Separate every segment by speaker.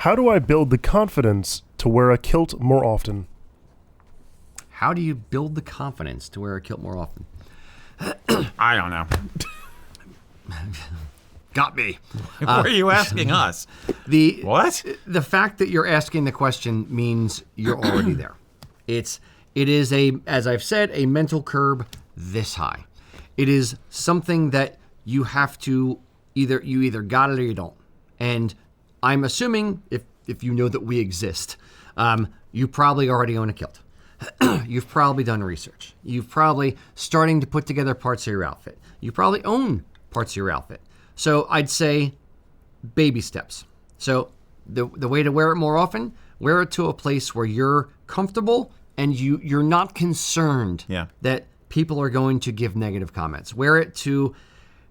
Speaker 1: How do I build the confidence to wear a kilt more often?
Speaker 2: How do you build the confidence to wear a kilt more often?
Speaker 3: I don't know.
Speaker 2: Got me.
Speaker 3: What are you asking us? What?
Speaker 2: The fact that you're asking the question means you're already there. It is as I've said, a mental curb this high. It is something that you have to either got it or you don't. And I'm assuming if you know that we exist, you probably already own a kilt. You've probably done research. You've probably starting to put together parts of your outfit. You probably own parts of your outfit. So I'd say baby steps. So the way to wear it more often, wear it to a place where you're comfortable and you're not concerned that people are going to give negative comments. Wear it to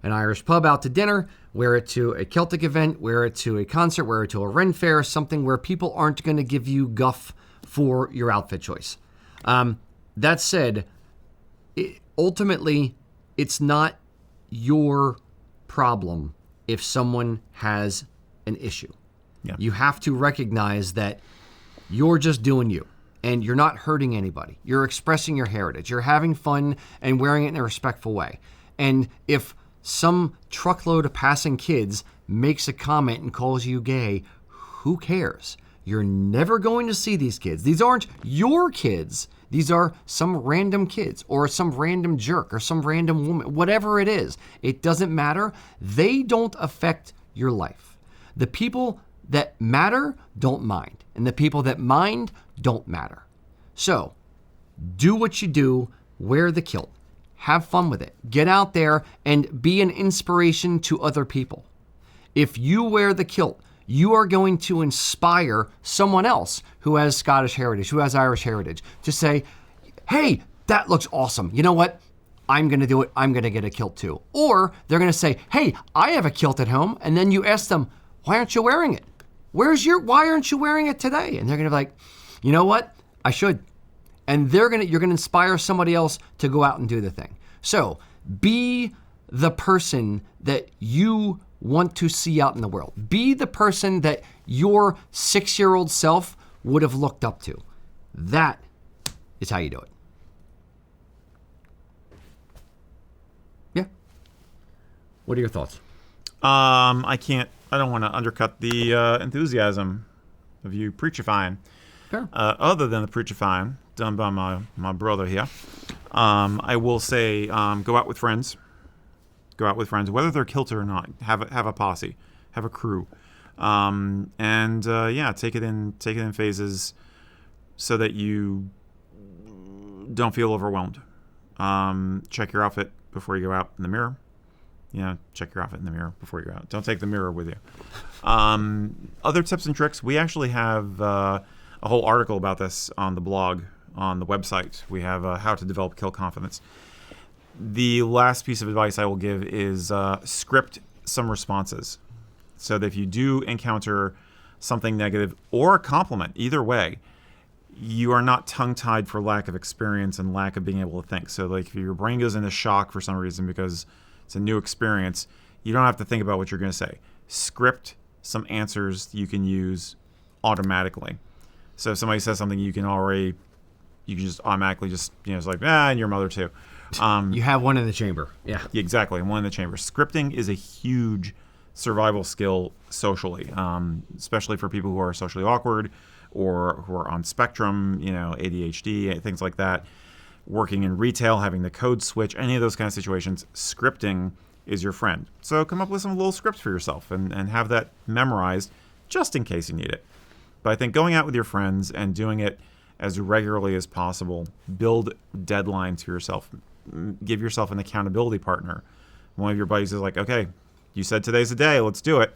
Speaker 2: an Irish pub out to dinner, wear it to a Celtic event, wear it to a concert, wear it to a Ren fair, something where people aren't going to give you guff for your outfit choice. That said, ultimately, it's not your problem if someone has an issue. Yeah. You have to recognize that you're just doing you and you're not hurting anybody. You're expressing your heritage. You're having fun and wearing it in a respectful way. And if some truckload of passing kids makes a comment and calls you gay, who cares? You're never going to see these kids. These aren't your kids. These are some random kids or some random jerk or some random woman, whatever it is. It doesn't matter. They don't affect your life. The people that matter don't mind, and the people that mind don't matter. So do what you do, wear the kilt, have fun with it, get out there and be an inspiration to other people. If you wear the kilt, you are going to inspire someone else who has Scottish heritage, who has Irish heritage, to say, hey, that looks awesome. You know what? I'm going to do it. I'm going to get a kilt too. Or they're going to say, hey, I have a kilt at home. And then you ask them, why aren't you wearing it? Why aren't you wearing it today? And they're going to be like, you know what? I should. And you're going to inspire somebody else to go out and do the thing. So be the person that you want to see out in the world. Be the person that your 6-year-old self would have looked up to. That is how you do it. Yeah. What are your thoughts?
Speaker 3: I don't want to undercut the enthusiasm of you preachifying.
Speaker 2: Sure.
Speaker 3: Other than the preachifying done by my brother here, I will say go out with friends. Go out with friends, whether they're kilted or not. Have a posse, have a crew, take it in phases, so that you don't feel overwhelmed. Check your outfit before you go out in the mirror. Check your outfit in the mirror before you go out. Don't take the mirror with you. Other tips and tricks. We actually have a whole article about this on the blog, on the website. We have how to develop kilt confidence. The last piece of advice I will give is script some responses, so that if you do encounter something negative or a compliment, either way, you are not tongue-tied for lack of experience and lack of being able to think. So like if your brain goes into shock for some reason because it's a new experience, you don't have to think about what you're going to say. Script some answers you can use automatically. So if somebody says something, you can just automatically it's like, and your mother too.
Speaker 2: You have one in the chamber. Yeah.
Speaker 3: Exactly, one in the chamber. Scripting is a huge survival skill socially, especially for people who are socially awkward or who are on spectrum, ADHD, things like that. Working in retail, having the code switch, any of those kind of situations, scripting is your friend. So come up with some little scripts for yourself and have that memorized just in case you need it. But I think going out with your friends and doing it as regularly as possible, build deadlines for yourself. Give yourself an accountability partner. One of your buddies is like, okay, you said today's the day, let's do it.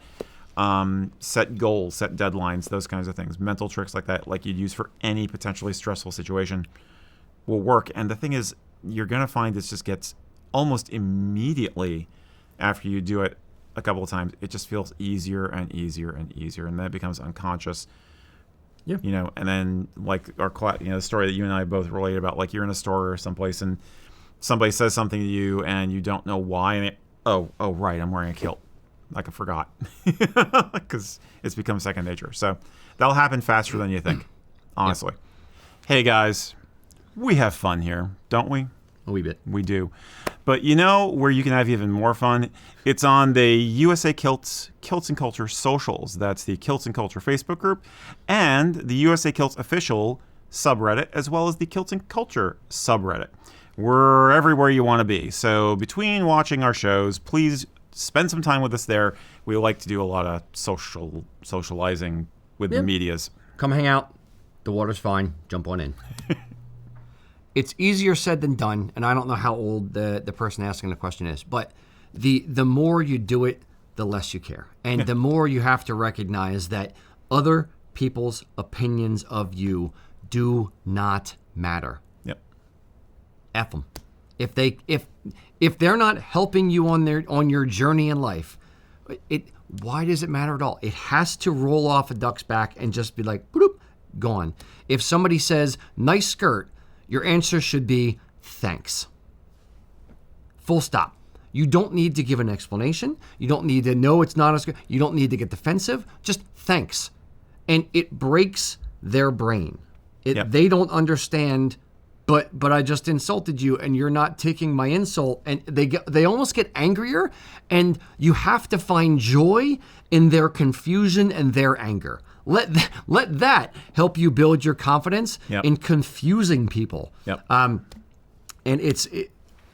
Speaker 3: Set goals, set deadlines, those kinds of things. Mental tricks like that, like you'd use for any potentially stressful situation, will work. And the thing is, you're going to find this just gets almost immediately after you do it a couple of times, it just feels easier and easier and easier. And then it becomes unconscious. Yeah. And then like the story that you and I both related about, like you're in a store or someplace and somebody says something to you and you don't know why, and right, I'm wearing a kilt. like I forgot because it's become second nature. So that'll happen faster than you think, honestly. Yep. Hey, guys, we have fun here, don't we?
Speaker 2: A wee bit.
Speaker 3: We do. But you know where you can have even more fun? It's on the USA Kilts and Culture socials. That's the Kilts and Culture Facebook group and the USA Kilts official subreddit, as well as the Kilts and Culture subreddit. We're everywhere you want to be. So between watching our shows, please spend some time with us there. We like to do a lot of socializing with the medias.
Speaker 2: Come hang out. The water's fine. Jump on in. It's easier said than done, and I don't know how old the person asking the question is, but the more you do it, the less you care. And the more you have to recognize that other people's opinions of you do not matter.
Speaker 3: Yep.
Speaker 2: F them. If they're not helping you on your journey in life, why does it matter at all? It has to roll off a duck's back and just be like, boop, gone. If somebody says, nice skirt, your answer should be, thanks. Full stop. You don't need to give an explanation. You don't need to know it's not as good. You don't need to get defensive. Just thanks. And it breaks their brain. They don't understand, but I just insulted you and you're not taking my insult. And they almost get angrier, and you have to find joy in their confusion and their anger. Let that help you build your confidence in confusing people.
Speaker 3: Yep.
Speaker 2: And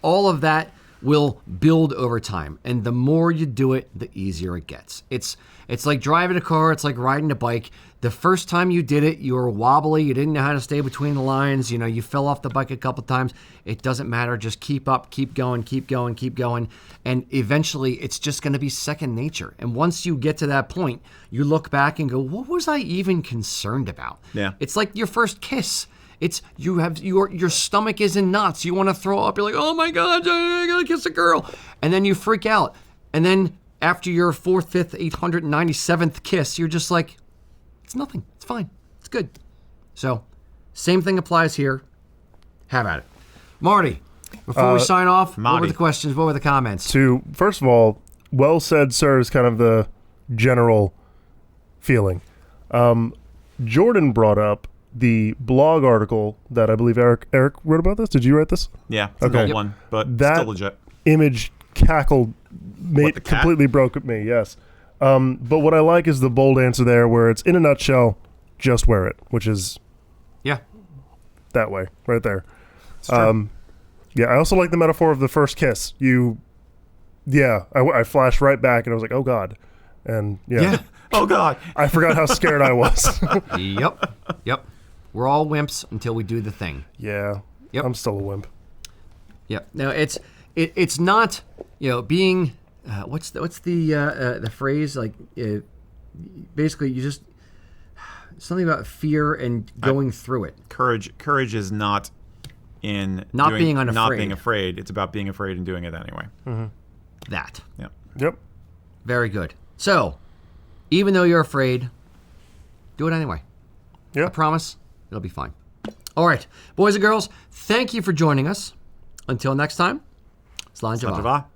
Speaker 2: all of that will build over time. And the more you do it, the easier it gets. It's like driving a car. It's like riding a bike. The first time you did it, you were wobbly. You didn't know how to stay between the lines. You know, you fell off the bike a couple times. It doesn't matter. Just keep up, keep going, keep going, keep going. And eventually, it's just going to be second nature. And once you get to that point, you look back and go, what was I even concerned about?
Speaker 3: Yeah.
Speaker 2: It's like your first kiss. It's your stomach is in knots. You want to throw up. You're like, oh my God, I gotta kiss a girl. And then you freak out. And then after your 4th, 5th, 897th kiss, you're just like, it's nothing. It's fine. It's good. So, same thing applies here. Have at it. Marty, before we sign off, what were the questions? What were the comments?
Speaker 1: First of all, well said, sir, is kind of the general feeling. Jordan brought up the blog article that I believe Eric wrote about this. Did you write this?
Speaker 3: Yeah, it's an old one, but
Speaker 1: that
Speaker 3: still legit.
Speaker 1: Image completely broke me, yes. But what I like is the bold answer there where it's, in a nutshell, just wear it, which is that way, right there.
Speaker 3: It's true.
Speaker 1: Yeah, I also like the metaphor of the first kiss. I flashed right back and I was like, oh God. And
Speaker 3: oh God.
Speaker 1: I forgot how scared I was.
Speaker 2: Yep. We're all wimps until we do the thing.
Speaker 1: Yeah.
Speaker 2: Yep.
Speaker 1: I'm still a wimp.
Speaker 2: Yep. Now it's not, being what's the phrase, like basically you just something about fear and going through it.
Speaker 3: Courage is not in
Speaker 2: being unafraid.
Speaker 3: Not being afraid. It's about being afraid and doing it anyway.
Speaker 1: Mm-hmm.
Speaker 2: That.
Speaker 1: Yep.
Speaker 2: Very good. So, even though you're afraid, do it anyway.
Speaker 1: Yeah.
Speaker 2: I promise it'll be fine. All right, boys and girls, thank you for joining us. Until next time, Slán Javá.